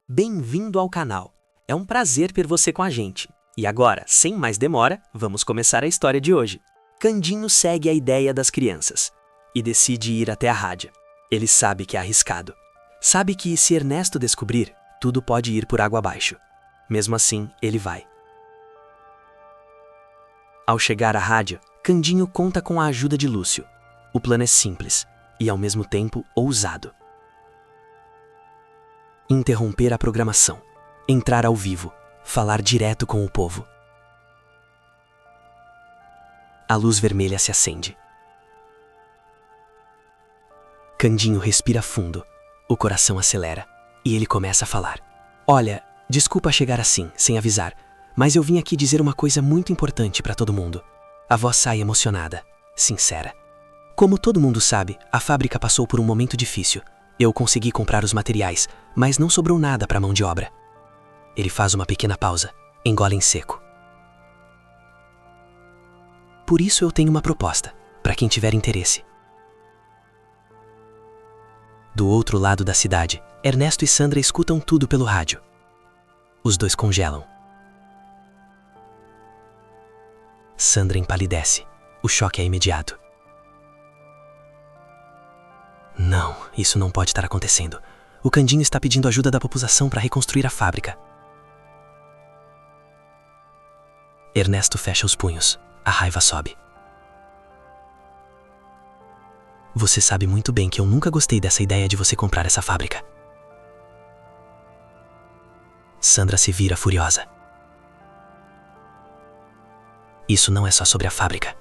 Bem-vindo ao canal. É um prazer ter você com a gente. E agora, sem mais demora, vamos começar a história de hoje. Candinho segue a ideia das crianças e decide ir até a rádio. Ele sabe que é arriscado. Sabe que se Ernesto descobrir, tudo pode ir por água abaixo. Mesmo assim, ele vai. Ao chegar à rádio, Candinho conta com a ajuda de Lúcio. O plano é simples e, ao mesmo tempo, ousado. Interromper a programação, entrar ao vivo, falar direto com o povo. A luz vermelha se acende. Candinho respira fundo, o coração acelera e ele começa a falar. Olha, desculpa chegar assim, sem avisar, mas eu vim aqui dizer uma coisa muito importante para todo mundo. A voz sai emocionada, sincera. Como todo mundo sabe, a fábrica passou por um momento difícil. Eu consegui comprar os materiais, mas não sobrou nada para a mão de obra. Ele faz uma pequena pausa, engole em seco. Por isso eu tenho uma proposta, para quem tiver interesse. Do outro lado da cidade, Ernesto e Sandra escutam tudo pelo rádio. Os dois congelam. Sandra empalidece. O choque é imediato. Não, isso não pode estar acontecendo. O Candinho está pedindo ajuda da população para reconstruir a fábrica. Ernesto fecha os punhos. A raiva sobe. Você sabe muito bem que eu nunca gostei dessa ideia de você comprar essa fábrica. Sandra se vira furiosa. Isso não é só sobre a fábrica.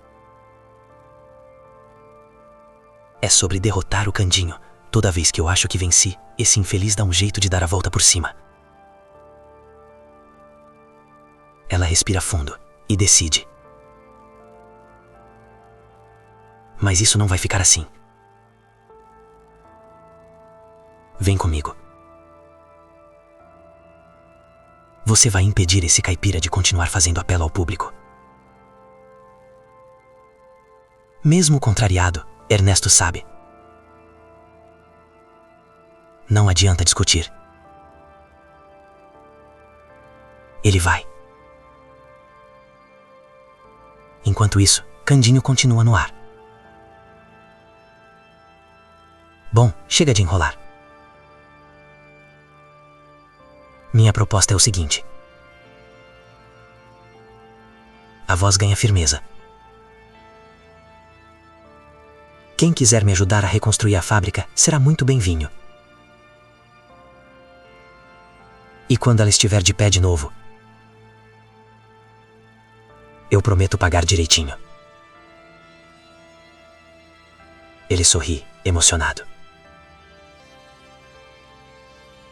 É sobre derrotar o Candinho. Toda vez que eu acho que venci, esse infeliz dá um jeito de dar a volta por cima. Ela respira fundo e decide. Mas isso não vai ficar assim. Vem comigo. Você vai impedir esse caipira de continuar fazendo apelo ao público. Mesmo contrariado, Ernesto sabe. Não adianta discutir. Ele vai. Enquanto isso, Candinho continua no ar. Bom, chega de enrolar. Minha proposta é o seguinte. A voz ganha firmeza. Quem quiser me ajudar a reconstruir a fábrica será muito bem-vindo. E quando ela estiver de pé de novo, eu prometo pagar direitinho. Ele sorri, emocionado.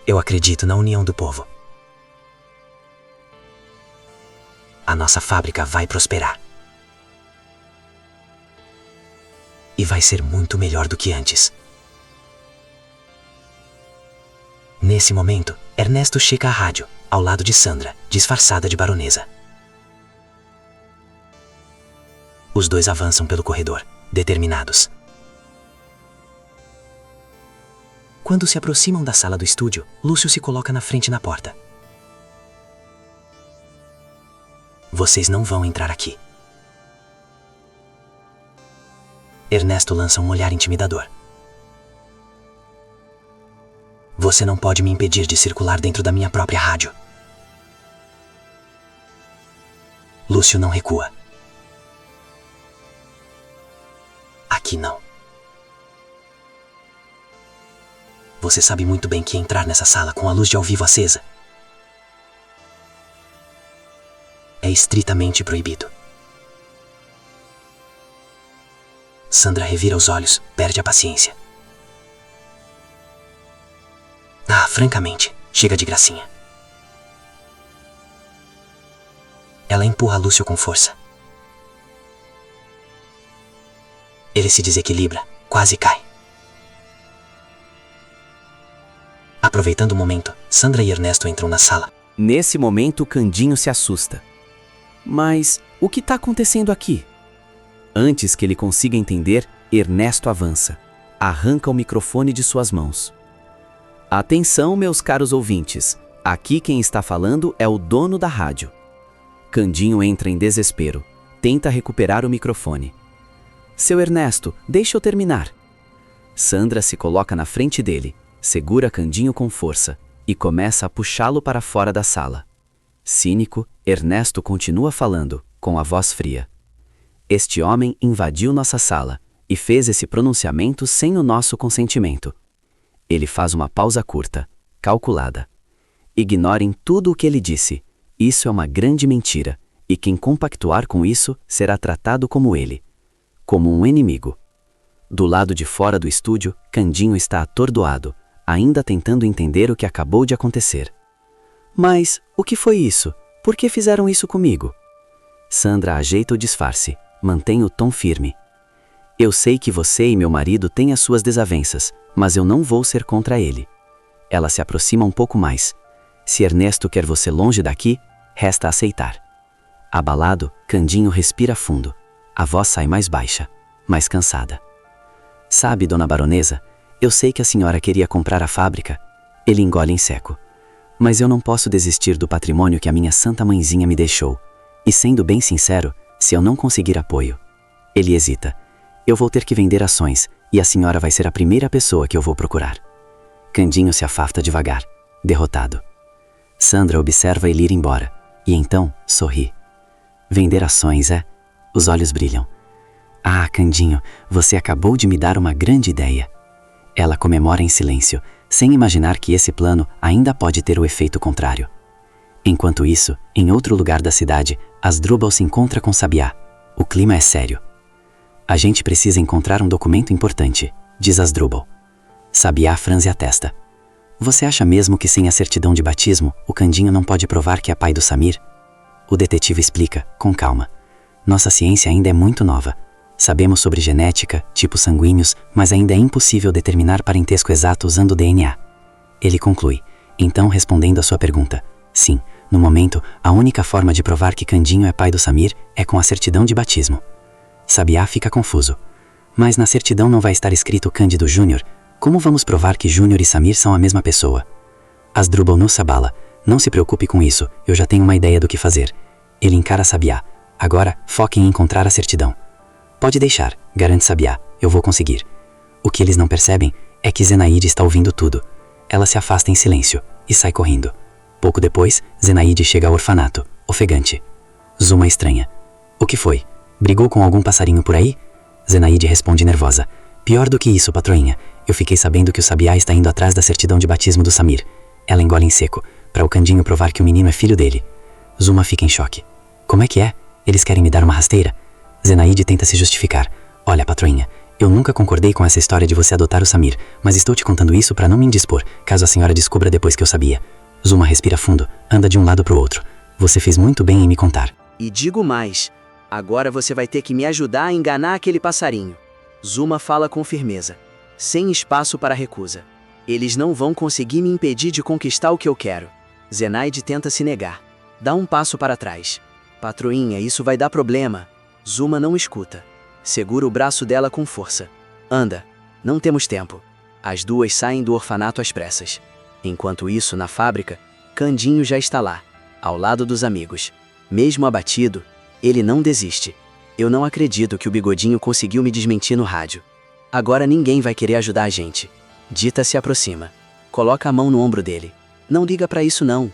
Eu acredito na união do povo. A nossa fábrica vai prosperar. E vai ser muito melhor do que antes. Nesse momento, Ernesto chega à rádio, ao lado de Sandra, disfarçada de baronesa. Os dois avançam pelo corredor, determinados. Quando se aproximam da sala do estúdio, Lúcio se coloca na frente na porta. Vocês não vão entrar aqui. Ernesto lança um olhar intimidador. Você não pode me impedir de circular dentro da minha própria rádio. Lúcio não recua. Aqui não. Você sabe muito bem que entrar nessa sala com a luz de ao vivo acesa é estritamente proibido. Sandra revira os olhos, perde a paciência. Francamente, chega de gracinha. Ela empurra Lúcio com força. Ele se desequilibra, quase cai. Aproveitando o momento, Sandra e Ernesto entram na sala. Nesse momento, Candinho se assusta. Mas o que está acontecendo aqui? Antes que ele consiga entender, Ernesto avança. Arranca o microfone de suas mãos. Atenção, meus caros ouvintes. Aqui quem está falando é o dono da rádio. Candinho entra em desespero. Tenta recuperar o microfone. Seu Ernesto, deixa eu terminar. Sandra se coloca na frente dele, segura Candinho com força e começa a puxá-lo para fora da sala. Cínico, Ernesto continua falando, com a voz fria. Este homem invadiu nossa sala e fez esse pronunciamento sem o nosso consentimento. Ele faz uma pausa curta, calculada. Ignorem tudo o que ele disse. Isso é uma grande mentira, e quem compactuar com isso será tratado como ele, como um inimigo. Do lado de fora do estúdio, Candinho está atordoado, ainda tentando entender o que acabou de acontecer. Mas, o que foi isso? Por que fizeram isso comigo? Sandra ajeita o disfarce, mantém o tom firme. Eu sei que você e meu marido têm as suas desavenças, mas eu não vou ser contra ele. Ela se aproxima um pouco mais. Se Ernesto quer você longe daqui, resta aceitar. Abalado, Candinho respira fundo. A voz sai mais baixa, mais cansada. Sabe, dona baronesa, eu sei que a senhora queria comprar a fábrica. Ele engole em seco. Mas eu não posso desistir do patrimônio que a minha santa mãezinha me deixou. E sendo bem sincero, se eu não conseguir apoio... Ele hesita. Eu vou ter que vender ações, e a senhora vai ser a primeira pessoa que eu vou procurar. Candinho se afasta devagar, derrotado. Sandra observa ele ir embora, e então sorri. Vender ações, é? Os olhos brilham. Ah, Candinho, você acabou de me dar uma grande ideia. Ela comemora em silêncio, sem imaginar que esse plano ainda pode ter o efeito contrário. Enquanto isso, em outro lugar da cidade, Asdrubal se encontra com Sabiá. O clima é sério. A gente precisa encontrar um documento importante, diz Asdrubal. Sabiá franze a testa. Você acha mesmo que sem a certidão de batismo, o Candinho não pode provar que é pai do Samir? O detetive explica, com calma. Nossa ciência ainda é muito nova. Sabemos sobre genética, tipos sanguíneos, mas ainda é impossível determinar parentesco exato usando o DNA. Ele conclui, então respondendo à sua pergunta. Sim, no momento, a única forma de provar que Candinho é pai do Samir é com a certidão de batismo. Sabiá fica confuso. Mas na certidão não vai estar escrito Cândido Júnior. Como vamos provar que Júnior e Samir são a mesma pessoa? Asdrubal não se abala. Não se preocupe com isso, eu já tenho uma ideia do que fazer. Ele encara Sabiá. Agora, foque em encontrar a certidão. Pode deixar, garante Sabiá, eu vou conseguir. O que eles não percebem é que Zenaide está ouvindo tudo. Ela se afasta em silêncio e sai correndo. Pouco depois, Zenaide chega ao orfanato, ofegante. Zuma estranha. O que foi? Brigou com algum passarinho por aí? Zenaide responde nervosa. Pior do que isso, patroinha. Eu fiquei sabendo que o Sabiá está indo atrás da certidão de batismo do Samir. Ela engole em seco, para o Candinho provar que o menino é filho dele. Zuma fica em choque. Como é que é? Eles querem me dar uma rasteira? Zenaide tenta se justificar. Olha, patroinha, eu nunca concordei com essa história de você adotar o Samir, mas estou te contando isso para não me indispor, caso a senhora descubra depois que eu sabia. Zuma respira fundo, anda de um lado para o outro. Você fez muito bem em me contar. E digo mais, agora você vai ter que me ajudar a enganar aquele passarinho. Zuma fala com firmeza, sem espaço para recusa. Eles não vão conseguir me impedir de conquistar o que eu quero. Zenaide tenta se negar. Dá um passo para trás. Patroinha, isso vai dar problema. Zuma não escuta. Segura o braço dela com força. Anda, não temos tempo. As duas saem do orfanato às pressas. Enquanto isso, na fábrica, Candinho já está lá, ao lado dos amigos. Mesmo abatido, ele não desiste. Eu não acredito que o Bigodinho conseguiu me desmentir no rádio. Agora ninguém vai querer ajudar a gente. Dita se aproxima. Coloca a mão no ombro dele. Não liga pra isso não.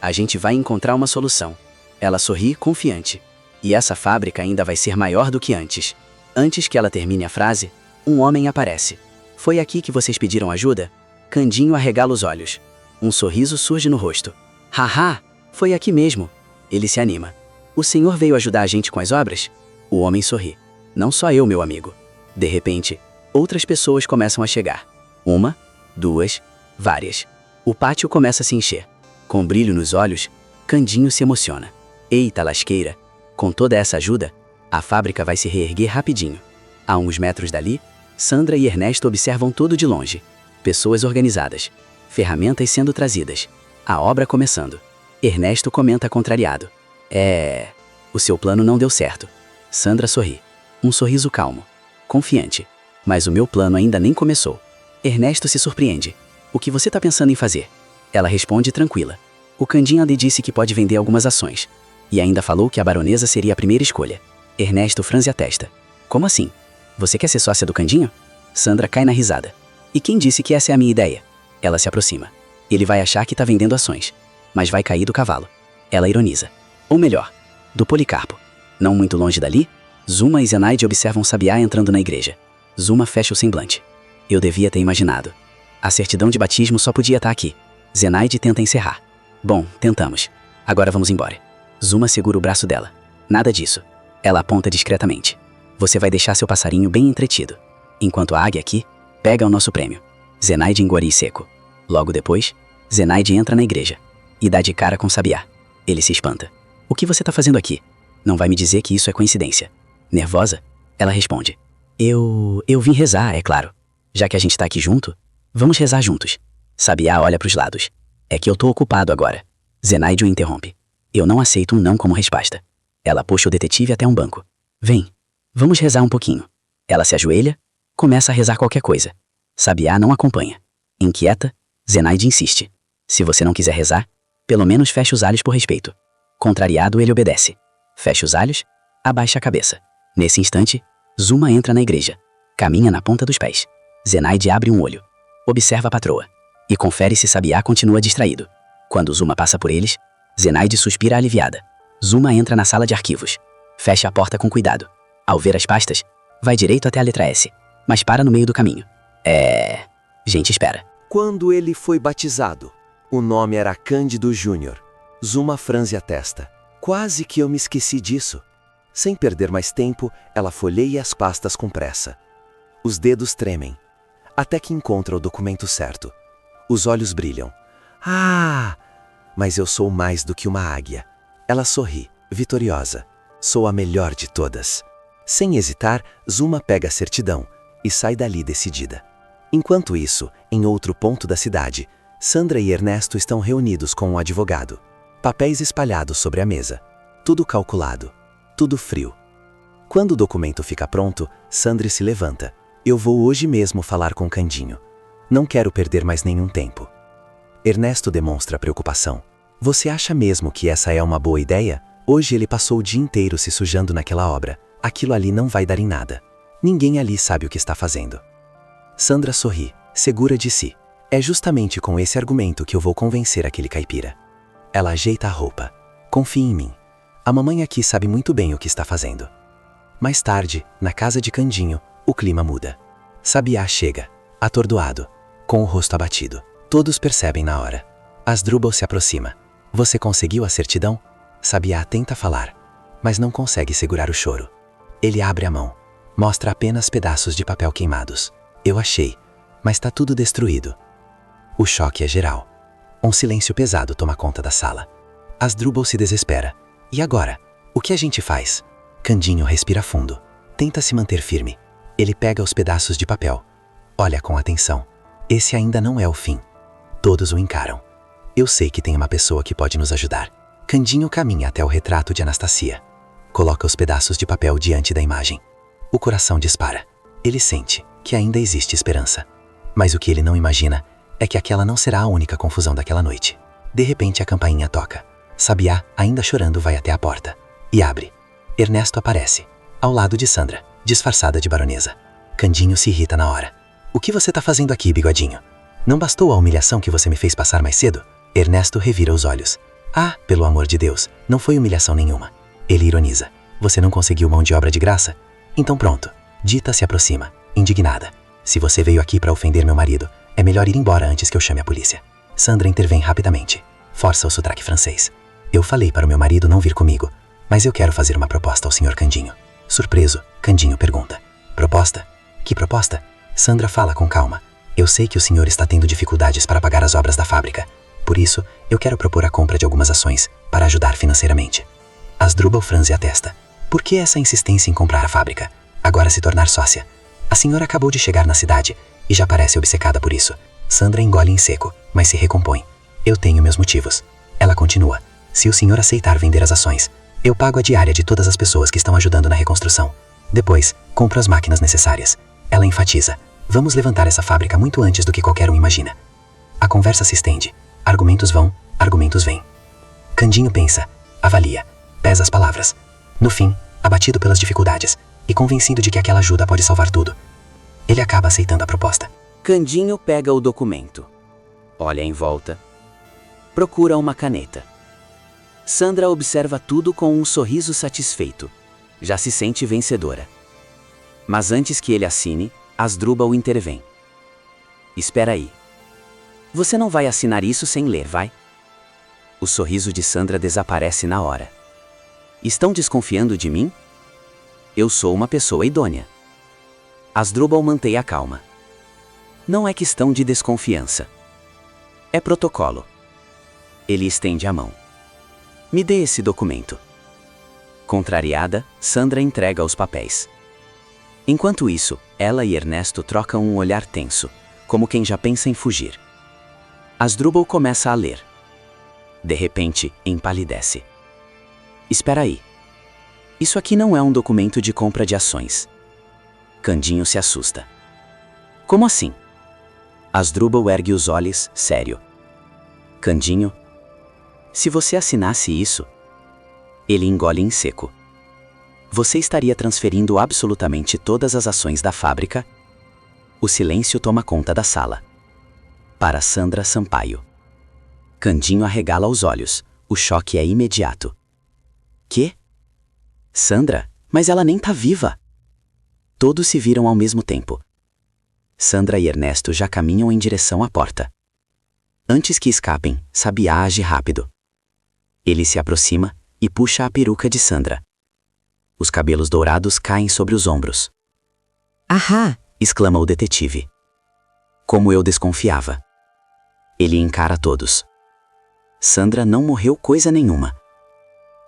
A gente vai encontrar uma solução. Ela sorri, confiante. E essa fábrica ainda vai ser maior do que antes. Antes que ela termine a frase, um homem aparece. Foi aqui que vocês pediram ajuda? Candinho arregala os olhos. Um sorriso surge no rosto. Haha, foi aqui mesmo. Ele se anima. O senhor veio ajudar a gente com as obras? O homem sorri. Não só eu, meu amigo. De repente, outras pessoas começam a chegar. Uma, duas, várias. O pátio começa a se encher. Com brilho nos olhos, Candinho se emociona. Eita lasqueira! Com toda essa ajuda, a fábrica vai se reerguer rapidinho. A uns metros dali, Sandra e Ernesto observam tudo de longe. Pessoas organizadas. Ferramentas sendo trazidas. A obra começando. Ernesto comenta contrariado. O seu plano não deu certo. Sandra sorri. Um sorriso calmo. Confiante. Mas o meu plano ainda nem começou. Ernesto se surpreende. O que você está pensando em fazer? Ela responde tranquila. O Candinho lhe disse que pode vender algumas ações. E ainda falou que a baronesa seria a primeira escolha. Ernesto franze a testa. Como assim? Você quer ser sócia do Candinho? Sandra cai na risada. E quem disse que essa é a minha ideia? Ela se aproxima. Ele vai achar que tá vendendo ações, mas vai cair do cavalo. Ela ironiza. Ou melhor, do Policarpo. Não muito longe dali, Zuma e Zenaide observam Sabiá entrando na igreja. Zuma fecha o semblante. Eu devia ter imaginado. A certidão de batismo só podia estar aqui. Zenaide tenta encerrar. Bom, tentamos. Agora vamos embora. Zuma segura o braço dela. Nada disso. Ela aponta discretamente. Você vai deixar seu passarinho bem entretido. Enquanto a águia aqui pega o nosso prêmio. Zenaide engole seco. Logo depois, Zenaide entra na igreja e dá de cara com Sabiá. Ele se espanta. O que você tá fazendo aqui? Não vai me dizer que isso é coincidência. Nervosa, ela responde. Eu vim rezar, é claro. Já que a gente tá aqui junto, vamos rezar juntos. Sabiá olha pros lados. É que eu tô ocupado agora. Zenaide o interrompe. Eu não aceito um não como resposta. Ela puxa o detetive até um banco. Vem, vamos rezar um pouquinho. Ela se ajoelha, começa a rezar qualquer coisa. Sabiá não acompanha. Inquieta, Zenaide insiste. Se você não quiser rezar, pelo menos feche os olhos por respeito. Contrariado, ele obedece. Fecha os olhos, abaixa a cabeça. Nesse instante, Zuma entra na igreja. Caminha na ponta dos pés. Zenaide abre um olho. Observa a patroa. E confere se Sabiá continua distraído. Quando Zuma passa por eles, Zenaide suspira aliviada. Zuma entra na sala de arquivos. Fecha a porta com cuidado. Ao ver as pastas, vai direito até a letra S, mas para no meio do caminho. Gente espera. Quando ele foi batizado, o nome era Cândido Júnior. Zuma franze a testa. Quase que eu me esqueci disso. Sem perder mais tempo, ela folheia as pastas com pressa. Os dedos tremem, até que encontra o documento certo. Os olhos brilham. Ah! Mas eu sou mais do que uma águia. Ela sorri, vitoriosa. Sou a melhor de todas. Sem hesitar, Zuma pega a certidão e sai dali decidida. Enquanto isso, em outro ponto da cidade, Sandra e Ernesto estão reunidos com um advogado. Papéis espalhados sobre a mesa. Tudo calculado. Tudo frio. Quando o documento fica pronto, Sandra se levanta. Eu vou hoje mesmo falar com Candinho. Não quero perder mais nenhum tempo. Ernesto demonstra preocupação. Você acha mesmo que essa é uma boa ideia? Hoje ele passou o dia inteiro se sujando naquela obra. Aquilo ali não vai dar em nada. Ninguém ali sabe o que está fazendo. Sandra sorri, segura de si. É justamente com esse argumento que eu vou convencer aquele caipira. Ela ajeita a roupa. Confie em mim. A mamãe aqui sabe muito bem o que está fazendo. Mais tarde, na casa de Candinho, o clima muda. Sabiá chega, atordoado, com o rosto abatido. Todos percebem na hora. Asdrubal se aproxima. Você conseguiu a certidão? Sabiá tenta falar, mas não consegue segurar o choro. Ele abre a mão. Mostra apenas pedaços de papel queimados. Eu achei, mas tá tudo destruído. O choque é geral. Um silêncio pesado toma conta da sala. Asdrubal se desespera. E agora? O que a gente faz? Candinho respira fundo. Tenta se manter firme. Ele pega os pedaços de papel. Olha com atenção. Esse ainda não é o fim. Todos o encaram. Eu sei que tem uma pessoa que pode nos ajudar. Candinho caminha até o retrato de Anastasia. Coloca os pedaços de papel diante da imagem. O coração dispara. Ele sente que ainda existe esperança. Mas o que ele não imagina é que aquela não será a única confusão daquela noite. De repente a campainha toca. Sabiá, ainda chorando, vai até a porta. E abre. Ernesto aparece, ao lado de Sandra, disfarçada de baronesa. Candinho se irrita na hora. O que você tá fazendo aqui, bigodinho? Não bastou a humilhação que você me fez passar mais cedo? Ernesto revira os olhos. Ah, pelo amor de Deus, não foi humilhação nenhuma. Ele ironiza. Você não conseguiu mão de obra de graça? Então pronto. Dita se aproxima, indignada. Se você veio aqui para ofender meu marido, é melhor ir embora antes que eu chame a polícia. Sandra intervém rapidamente. Força o sotaque francês. Eu falei para o meu marido não vir comigo, mas eu quero fazer uma proposta ao Sr. Candinho. Surpreso, Candinho pergunta. Proposta? Que proposta? Sandra fala com calma. Eu sei que o senhor está tendo dificuldades para pagar as obras da fábrica. Por isso, eu quero propor a compra de algumas ações para ajudar financeiramente. Asdrubal franze a testa. Por que essa insistência em comprar a fábrica? Agora se tornar sócia. A senhora acabou de chegar na cidade e já parece obcecada por isso. Sandra engole em seco, mas se recompõe. Eu tenho meus motivos. Ela continua. Se o senhor aceitar vender as ações, eu pago a diária de todas as pessoas que estão ajudando na reconstrução. Depois, compro as máquinas necessárias. Ela enfatiza. Vamos levantar essa fábrica muito antes do que qualquer um imagina. A conversa se estende. Argumentos vão, argumentos vêm. Candinho pensa, avalia, pesa as palavras. No fim, abatido pelas dificuldades e convencido de que aquela ajuda pode salvar tudo, ele acaba aceitando a proposta. Candinho pega o documento. Olha em volta. Procura uma caneta. Sandra observa tudo com um sorriso satisfeito. Já se sente vencedora. Mas antes que ele assine, Asdrubal intervém. Espera aí. Você não vai assinar isso sem ler, vai? O sorriso de Sandra desaparece na hora. Estão desconfiando de mim? Eu sou uma pessoa idônea. Asdrubal mantém a calma. Não é questão de desconfiança. É protocolo. Ele estende a mão. Me dê esse documento. Contrariada, Sandra entrega os papéis. Enquanto isso, ela e Ernesto trocam um olhar tenso, como quem já pensa em fugir. Asdrubal começa a ler. De repente, empalidece. Espera aí. Isso aqui não é um documento de compra de ações. Candinho se assusta. Como assim? Asdrubal ergue os olhos, sério. Candinho, se você assinasse isso... Ele engole em seco. Você estaria transferindo absolutamente todas as ações da fábrica? O silêncio toma conta da sala. Para Sandra Sampaio. Candinho arregala os olhos. O choque é imediato. Quê? Sandra, mas ela nem tá viva. Todos se viram ao mesmo tempo. Sandra e Ernesto já caminham em direção à porta. Antes que escapem, Sabiá age rápido. Ele se aproxima e puxa a peruca de Sandra. Os cabelos dourados caem sobre os ombros. Ahá! Exclama o detetive. Como eu desconfiava. Ele encara todos. Sandra não morreu coisa nenhuma.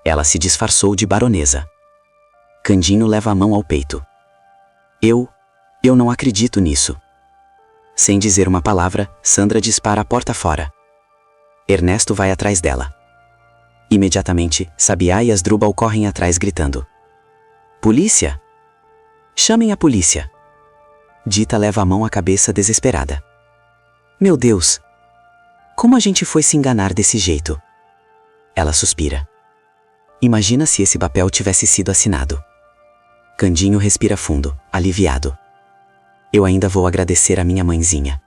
Ela se disfarçou de baronesa. Candinho leva a mão ao peito. Eu não acredito nisso. Sem dizer uma palavra, Sandra dispara a porta fora. Ernesto vai atrás dela. Imediatamente, Sabiá e Asdrubal correm atrás gritando. Polícia! Chamem a polícia! Dita leva a mão à cabeça desesperada. Meu Deus! Como a gente foi se enganar desse jeito? Ela suspira. Imagina se esse papel tivesse sido assinado. Candinho respira fundo, aliviado. Eu ainda vou agradecer a minha mãezinha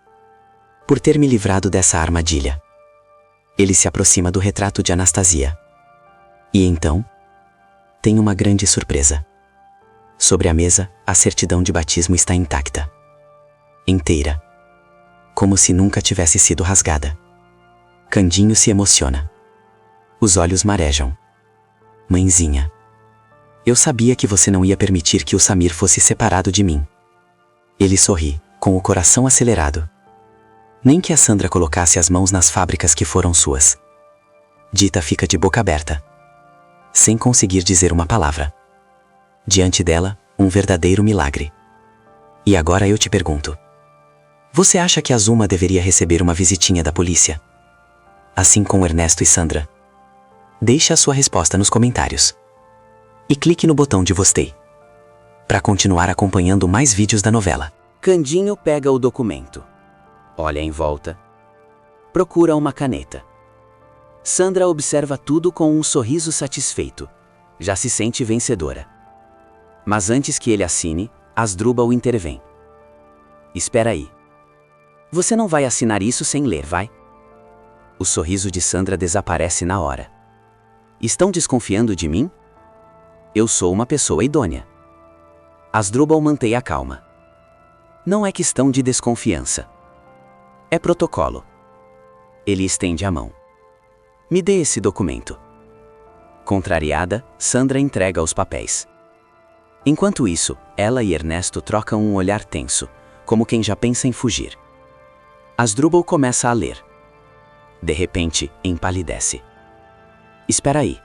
por ter me livrado dessa armadilha. Ele se aproxima do retrato de Anastasia. E então, tem uma grande surpresa. Sobre a mesa, a certidão de batismo está intacta. Inteira. Como se nunca tivesse sido rasgada. Candinho se emociona. Os olhos marejam. Mãezinha. Eu sabia que você não ia permitir que o Samir fosse separado de mim. Ele sorri, com o coração acelerado. Nem que a Sandra colocasse as mãos nas fábricas que foram suas. Dita fica de boca aberta, sem conseguir dizer uma palavra. Diante dela, um verdadeiro milagre. E agora eu te pergunto. Você acha que a Zuma deveria receber uma visitinha da polícia? Assim como Ernesto e Sandra? Deixe a sua resposta nos comentários. E clique no botão de gostei para continuar acompanhando mais vídeos da novela. Candinho pega o documento. Olha em volta. Procura uma caneta. Sandra observa tudo com um sorriso satisfeito. Já se sente vencedora. Mas antes que ele assine, Asdrubal intervém. Espera aí. Você não vai assinar isso sem ler, vai? O sorriso de Sandra desaparece na hora. Estão desconfiando de mim? Eu sou uma pessoa idônea. Asdrubal mantém a calma. Não é questão de desconfiança. É protocolo. Ele estende a mão. Me dê esse documento. Contrariada, Sandra entrega os papéis. Enquanto isso, ela e Ernesto trocam um olhar tenso, como quem já pensa em fugir. Asdrubal começa a ler. De repente, empalidece. Espera aí.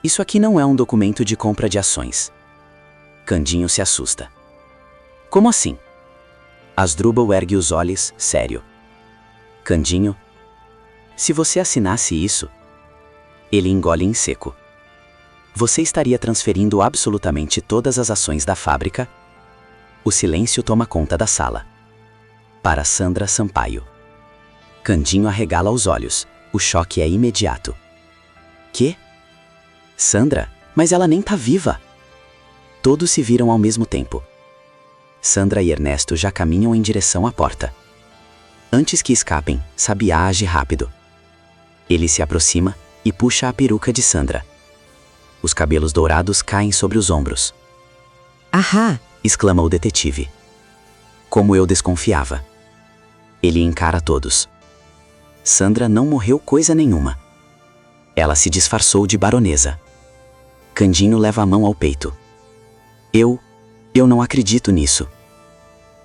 Isso aqui não é um documento de compra de ações. Candinho se assusta. Como assim? Asdrubal ergue os olhos, sério. Candinho, se você assinasse isso... Ele engole em seco. Você estaria transferindo absolutamente todas as ações da fábrica? O silêncio toma conta da sala. Para Sandra Sampaio. Candinho arregala os olhos. O choque é imediato. Quê? Sandra? Mas ela nem tá viva. Todos se viram ao mesmo tempo. Sandra e Ernesto já caminham em direção à porta. Antes que escapem, Sabiá age rápido. Ele se aproxima e puxa a peruca de Sandra. Os cabelos dourados caem sobre os ombros. Ahá! Exclama o detetive. Como eu desconfiava. Ele encara todos. Sandra não morreu coisa nenhuma. Ela se disfarçou de baronesa. Candinho leva a mão ao peito. Eu não acredito nisso.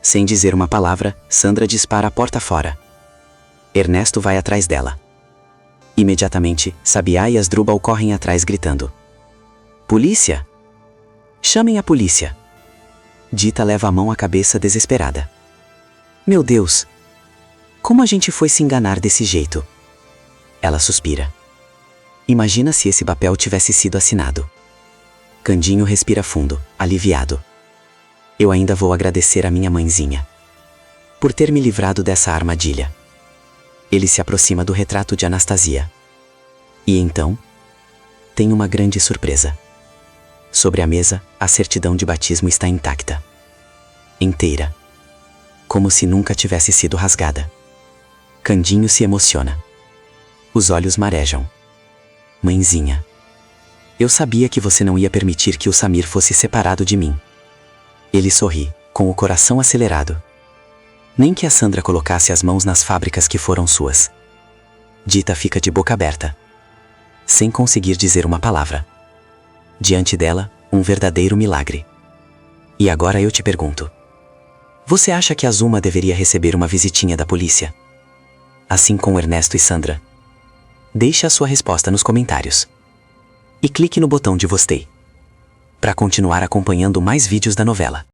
Sem dizer uma palavra, Sandra dispara a porta fora. Ernesto vai atrás dela. Imediatamente, Sabiá e Asdrubal correm atrás gritando. Polícia! Chamem a polícia! Dita leva a mão à cabeça desesperada. Meu Deus! Como a gente foi se enganar desse jeito? Ela suspira. Imagina se esse papel tivesse sido assinado. Candinho respira fundo, aliviado. Eu ainda vou agradecer a minha mãezinha por ter me livrado dessa armadilha. Ele se aproxima do retrato de Anastasia. E então, tem uma grande surpresa. Sobre a mesa, a certidão de batismo está intacta. Inteira. Como se nunca tivesse sido rasgada. Candinho se emociona. Os olhos marejam. Mãezinha. Eu sabia que você não ia permitir que o Samir fosse separado de mim. Ele sorri, com o coração acelerado. Nem que a Sandra colocasse as mãos nas fábricas que foram suas. Dita fica de boca aberta, sem conseguir dizer uma palavra. Diante dela, um verdadeiro milagre. E agora eu te pergunto. Você acha que a Zuma deveria receber uma visitinha da polícia? Assim como Ernesto e Sandra? Deixe a sua resposta nos comentários. E clique no botão de gostei para continuar acompanhando mais vídeos da novela.